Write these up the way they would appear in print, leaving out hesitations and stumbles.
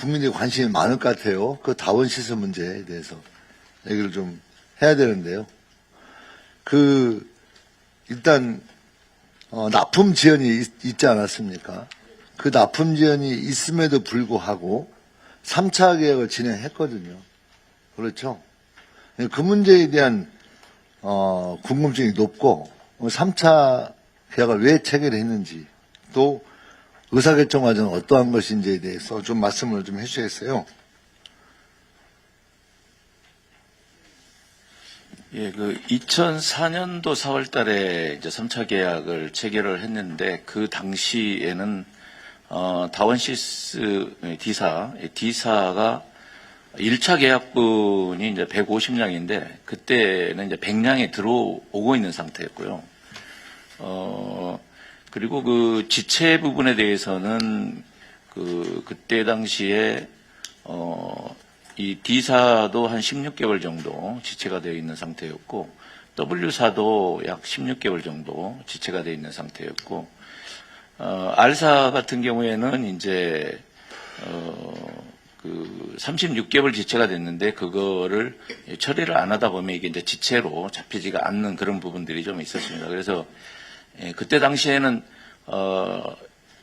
국민들이 관심이 많을 것 같아요. 그 다원시스 문제에 대해서 얘기를 좀 해야 되는데요. 일단, 납품 지연이 있지 않았습니까? 그 납품 지연이 있음에도 불구하고 3차 계약을 진행했거든요. 그렇죠? 그 문제에 대한, 궁금증이 높고, 3차 계약을 왜 체결했는지, 또 의사결정 과정은 어떠한 것인지에 대해서 좀 말씀을 좀 해주시겠어요? 예, 2004년도 4월 달에 이제 3차 계약을 체결을 했는데, 그 당시에는, 다원시스 D사가 1차 계약분이 이제 150량인데, 그때는 이제 100량이 들어오고 있는 상태였고요. 그리고 그 지체 부분에 대해서는 그때 당시에 이 D사도 한 16개월 정도 지체가 되어 있는 상태였고, W사도 약 16개월 정도 지체가 되어 있는 상태였고, R사 같은 경우에는 이제 36개월 지체가 됐는데, 그거를 처리를 안 하다 보면 이게 이제 지체로 잡히지가 않는 그런 부분들이 좀 있었습니다. 그래서 그때 당시에는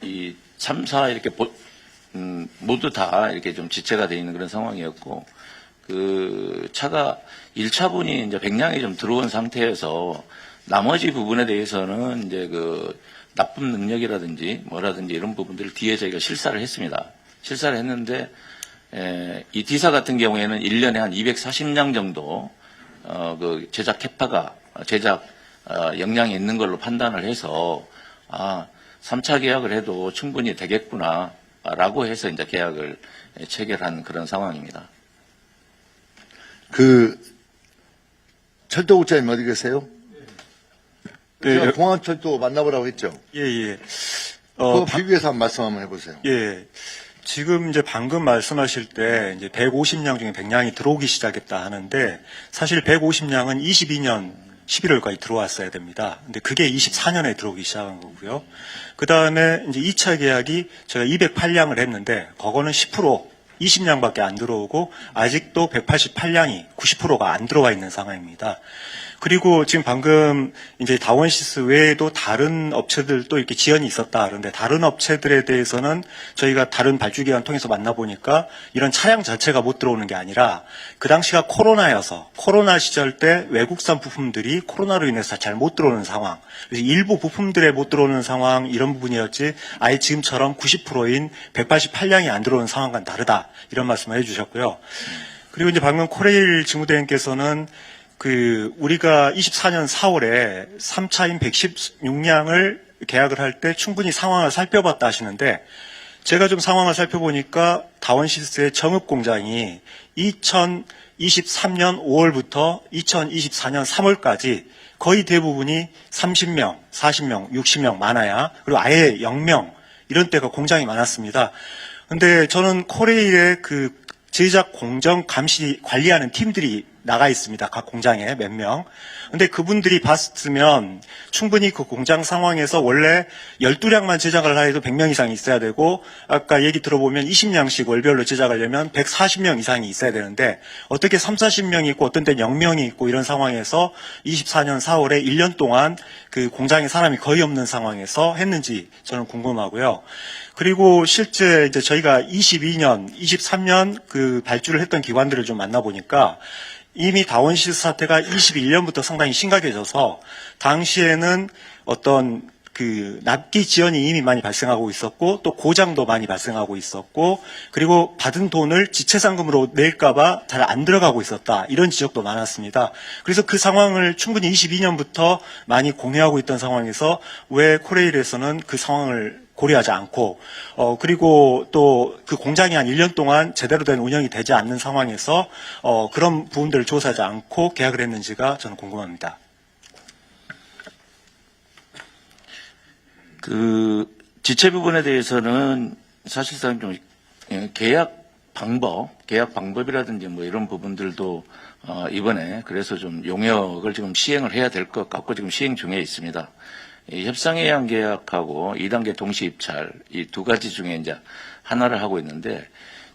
이 3, 4 이렇게 모두 다 이렇게 좀 지체가 되어 있는 그런 상황이었고, 그 차가 1차분이 이제 100량이 좀 들어온 상태에서 나머지 부분에 대해서는 이제 그 납품 능력이라든지 뭐라든지 이런 부분들을 뒤에 저희가 실사를 했습니다. 실사를 했는데, 이 D사 같은 경우에는 1년에 한 240량 정도, 그 제작 캐파가, 제작, 역량이 있는 걸로 판단을 해서, 3차 계약을 해도 충분히 되겠구나, 라고 해서 이제 계약을 체결한 그런 상황입니다. 철도국장님 어디 계세요? 네. 제가 공항철도 만나보라고 했죠? 예. 그거 비교해서 한번 말씀 한번 해보세요. 예. 지금 이제 방금 말씀하실 때 이제 150량 중에 100량이 들어오기 시작했다 하는데, 사실 150량은 22년 11월까지 들어왔어야 됩니다. 근데 그게 24년에 들어오기 시작한 거고요. 그 다음에 이제 2차 계약이 제가 208량을 했는데, 그거는 10%, 20량밖에 안 들어오고, 아직도 188량이 90%가 안 들어와 있는 상황입니다. 그리고 지금 방금 이제 다원시스 외에도 다른 업체들도 이렇게 지연이 있었다. 그런데 다른 업체들에 대해서는 저희가 다른 발주기관 통해서 만나보니까 이런 차량 자체가 못 들어오는 게 아니라, 그 당시가 코로나여서 코로나 시절 때 외국산 부품들이 코로나로 인해서 잘 못 들어오는 상황, 그래서 일부 부품들에 못 들어오는 상황, 이런 부분이었지 아예 지금처럼 90%인 188량이 안 들어오는 상황과는 다르다, 이런 말씀을 해주셨고요. 그리고 이제 방금 코레일 직무대행께서는 우리가 24년 4월에 3차인 116량을 계약을 할 때 충분히 상황을 살펴봤다 하시는데, 제가 좀 상황을 살펴보니까 다원시스의 정읍 공장이 2023년 5월부터 2024년 3월까지 거의 대부분이 30명, 40명, 60명 많아야, 그리고 아예 0명, 이런 때가 공장이 많았습니다. 근데 저는 코레일의 제작 공정 감시 관리하는 팀들이 나가 있습니다. 각 공장에 몇 명. 근데 그분들이 봤으면 충분히 그 공장 상황에서 원래 12량만 제작을 해도 100명 이상이 있어야 되고, 아까 얘기 들어보면 20량씩 월별로 제작하려면 140명 이상이 있어야 되는데, 어떻게 30-40명이 있고 어떤 때는 0명이 있고 이런 상황에서 24년 4월에 1년 동안 그 공장에 사람이 거의 없는 상황에서 했는지 저는 궁금하고요. 그리고 실제 이제 저희가 22년, 23년 그 발주를 했던 기관들을 좀 만나보니까, 이미 다원시스 사태가 21년부터 상당히 심각해져서 당시에는 어떤 납기 지연이 이미 많이 발생하고 있었고, 또 고장도 많이 발생하고 있었고, 그리고 받은 돈을 지체상금으로 낼까봐 잘 안 들어가고 있었다, 이런 지적도 많았습니다. 그래서 그 상황을 충분히 22년부터 많이 공유하고 있던 상황에서 왜 코레일에서는 그 상황을 고려하지 않고, 그리고 또 그 공장이 한 1년 동안 제대로 된 운영이 되지 않는 상황에서 그런 부분들을 조사하지 않고 계약을 했는지가 저는 궁금합니다. 지체 부분에 대해서는 사실상 좀 계약 방법이라든지 뭐 이런 부분들도 이번에 그래서 좀 용역을 지금 시행을 해야 될 것 같고 지금 시행 중에 있습니다. 이 협상해양 계약하고 2단계 동시 입찰 이 두 가지 중에 이제 하나를 하고 있는데,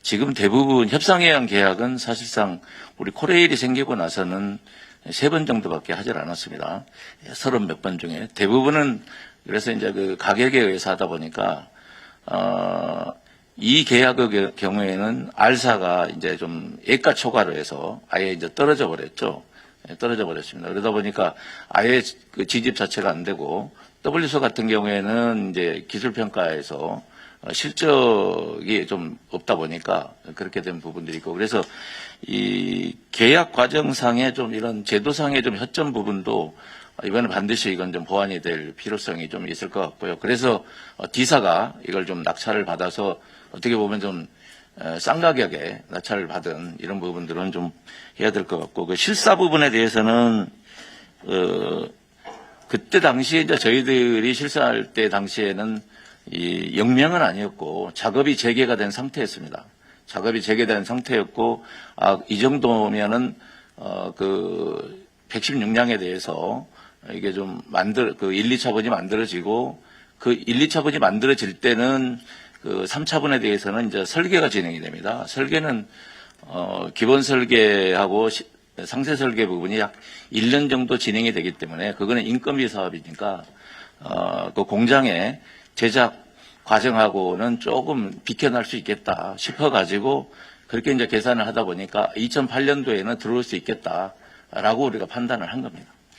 지금 대부분 협상해야 한 계약은 사실상 우리 코레일이 생기고 나서는 3번 정도밖에 하질 않았습니다. 30 몇 번 중에 대부분은 그래서 이제 그 가격에 의해서 하다 보니까 이 계약의 경우에는 R사가 이제 좀 예가 초과로 해서 아예 이제 떨어져 버렸죠. 떨어져 버렸습니다. 그러다 보니까 아예 그 지집 자체가 안 되고 W사 같은 경우에는 이제 기술평가에서 실적이 좀 없다 보니까 그렇게 된 부분들이 있고 그래서 이 계약 과정상의 좀 이런 제도상의 좀 허점 부분도 이번에 반드시 이건 좀 보완이 될 필요성이 좀 있을 것 같고요. 그래서 D사가 이걸 좀 낙찰을 받아서 어떻게 보면 좀 싼 가격에 낙찰을 받은 이런 부분들은 좀 해야 될 것 같고 그 실사 부분에 대해서는 그때 당시에 이제 저희들이 실사할 때 당시에는 이 영명은 아니었고 작업이 재개가 된 상태였습니다. 작업이 재개된 상태였고 이 정도면은 그 116량에 대해서 이게 좀 그 1, 2차분이 만들어지고 그 1, 2차분이 만들어질 때는 그 3차분에 대해서는 이제 설계가 진행이 됩니다. 설계는 기본 설계하고 상세 설계 부분이 약 1년 정도 진행이 되기 때문에 그거는 인건비 사업이니까 그 공장의 제작 과정하고는 조금 비켜날 수 있겠다 싶어가지고 그렇게 이제 계산을 하다 보니까 2008년도에는 들어올 수 있겠다라고 우리가 판단을 한 겁니다.